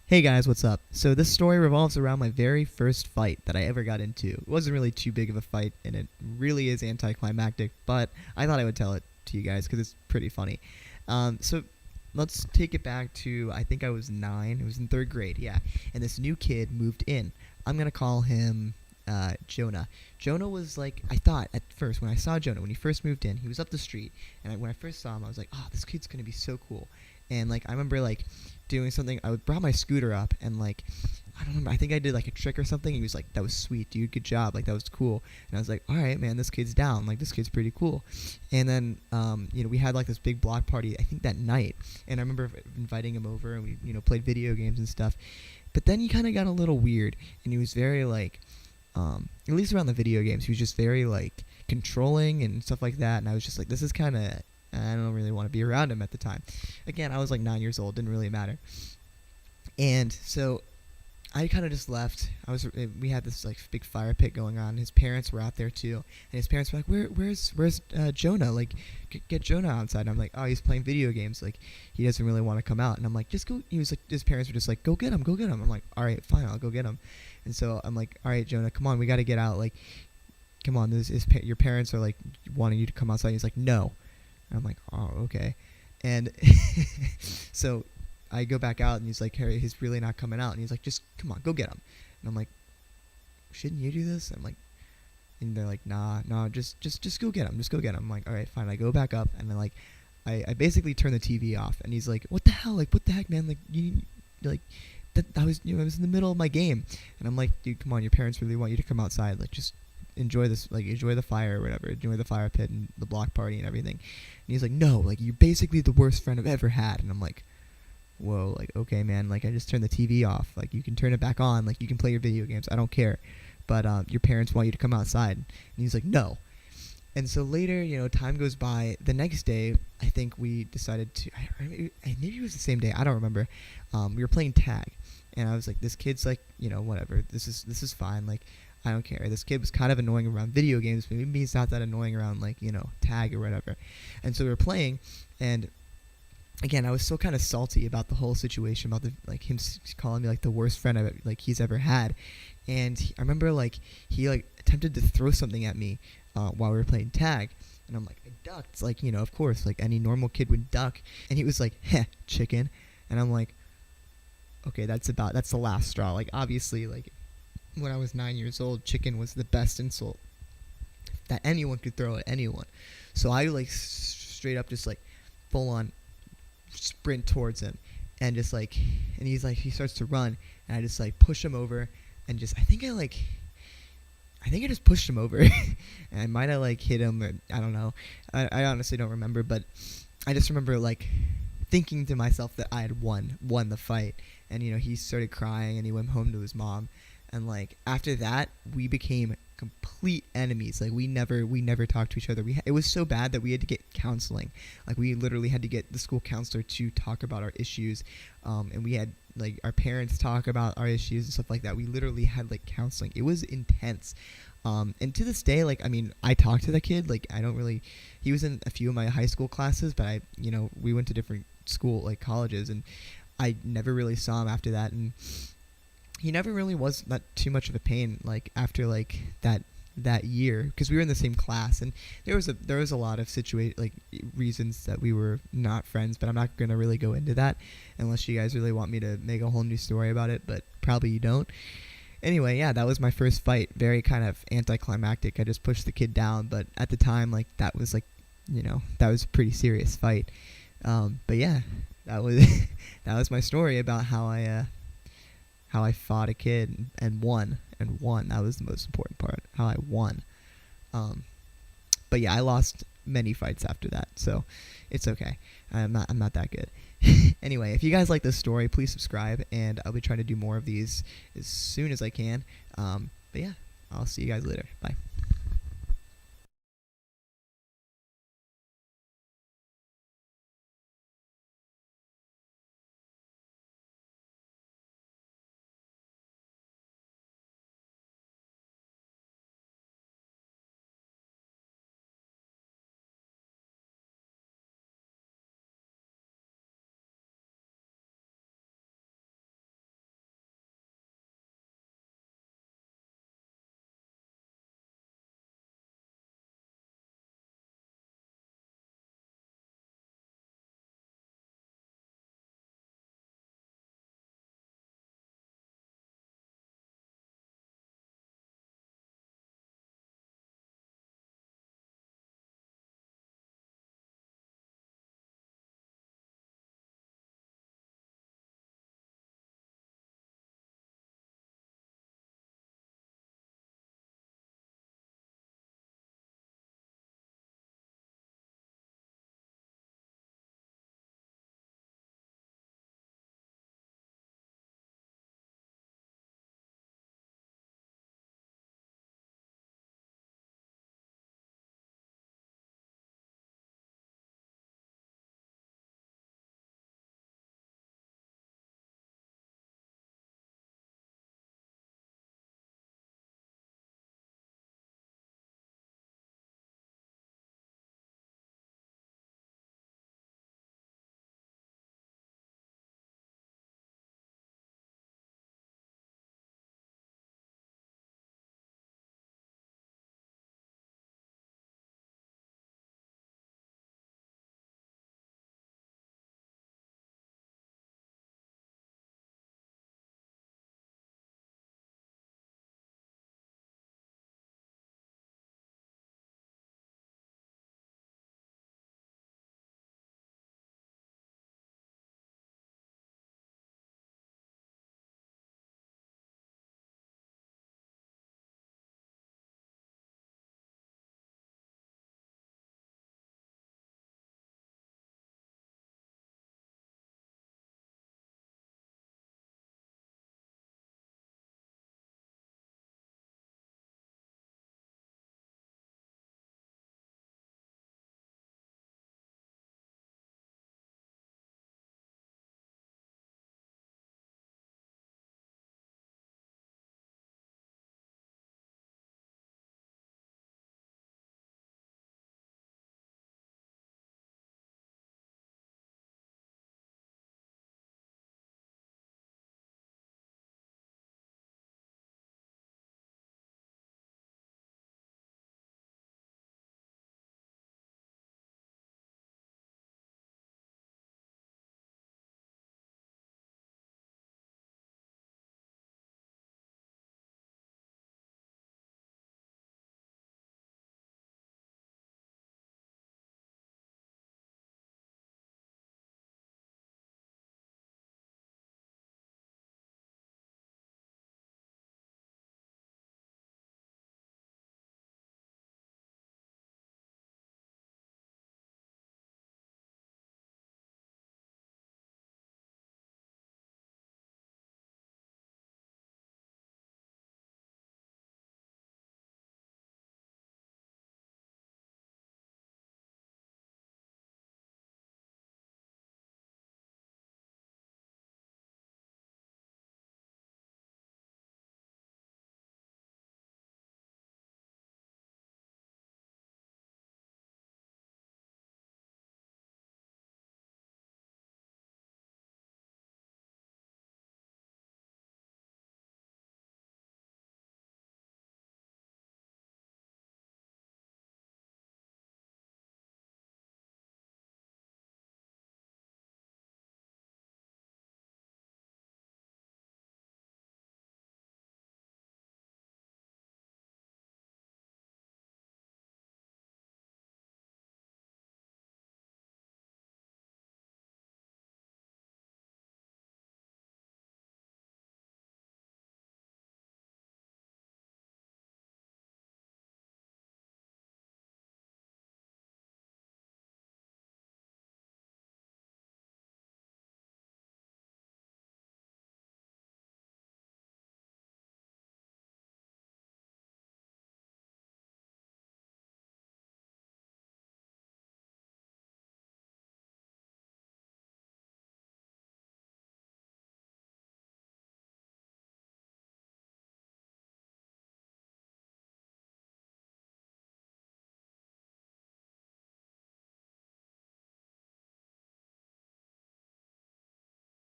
Hey guys, what's up? So this story revolves around my very first fight that I ever got into. It wasn't really too big of a fight, and it really is anticlimactic, but I thought I would tell it to you guys because it's pretty funny. So let's take it back to, I think I was 9. It was in 3rd grade, yeah. And this new kid moved in. I'm going to call him Jonah. Jonah was like, I thought at first when I saw Jonah, when he first moved in, he was up the street. And when I first saw him, I was like, oh, this kid's going to be so cool. And like I remember like doing something. I brought my scooter up and like I don't remember. I think I did like a trick or something. He was like, "That was sweet, dude. Good job. Like that was cool." And I was like, "All right, man. This kid's down. Like this kid's pretty cool." And then we had like this big block party. I think that night. And I remember inviting him over and we played video games and stuff. But then he kind of got a little weird and he was very like at least around the video games, he was just very like controlling and stuff like that. And I was just like, this is kind of I don't really want to be around him at the time. Again, I was like 9 years old, didn't really matter. And so I kind of just left. We had this like big fire pit going on. His parents were out there too, and his parents were like, "Where's Jonah? Like, get Jonah outside." And I'm like, "Oh, he's playing video games. Like, he doesn't really want to come out." And I'm like, "Just go." He was like, his parents were just like, "Go get him, go get him." I'm like, "All right, fine, I'll go get him." And so I'm like, "All right, Jonah, come on, we got to get out. Like, come on, your parents are like wanting you to come outside." He's like, "No." And I'm like, "Oh, okay." And so I go back out and he's like, "Harry, he's really not coming out." And he's like, "Just come on, go get him." And I'm like, "Shouldn't you do this?" And they're like, nah, just go get him, just go get him. I'm like, "All right, fine." I go back up and then like, I basically turn the TV off. And he's like, "What the hell? Like, what the heck, man? Like, you like that? I was in the middle of my game." And I'm like, "Dude, come on, your parents really want you to come outside. Like, just enjoy this, like enjoy the fire or whatever, enjoy the fire pit and the block party and everything." And he's like, "No, like you're basically the worst friend I've ever had." And I'm like, "Whoa, like okay, man, like I just turned the TV off. Like you can turn it back on, like you can play your video games. I don't care, but your parents want you to come outside." And he's like, "No." And so later, time goes by. The next day, I think we decided to. Maybe it was the same day. I don't remember. We were playing tag, and I was like, "This kid's like, whatever. This is fine. Like, I don't care." This kid was kind of annoying around video games, but maybe he's not that annoying around like tag or whatever. And so we were playing, and again, I was still kind of salty about the whole situation, about like him calling me like the worst friend he's ever had. And I remember like he like attempted to throw something at me while we were playing tag, and I'm like, I ducked, like of course, like any normal kid would duck. And he was like, "Heh, chicken." And I'm like, okay, that's the last straw. Like obviously, like when I was 9 years old, chicken was the best insult that anyone could throw at anyone. So I like straight up just like full on sprint towards him, and just like, and he starts to run, and I just like push him over, and just I think I just pushed him over, and I might have like hit him, or I don't know. I honestly don't remember, but I just remember like thinking to myself that I had won the fight. And he started crying and he went home to his mom. And like after that, we became complete enemies. Like we never talked to each other. It was so bad that we had to get counseling. Like we literally had to get the school counselor to talk about our issues, and we had like our parents talk about our issues and stuff like that. We literally had like counseling. It was intense. And to this day, like I mean, I talked to the kid. Like I don't really. He was in a few of my high school classes, but we went to different colleges, and I never really saw him after that. And he never really was that too much of a pain like after like that year, because we were in the same class, and there was a lot of reasons that we were not friends, but I'm not gonna really go into that unless you guys really want me to make a whole new story about it, but probably you don't. Anyway, yeah, that was my first fight. Very kind of anticlimactic. I just pushed the kid down, but at the time, like that was like that was a pretty serious fight. But yeah, that was that was my story about how I fought a kid and won. That was the most important part, how I won. But yeah, I lost many fights after that, so it's okay. I'm not that good. Anyway, if you guys like this story, please subscribe, and I'll be trying to do more of these as soon as I can. But yeah, I'll see you guys later. Bye.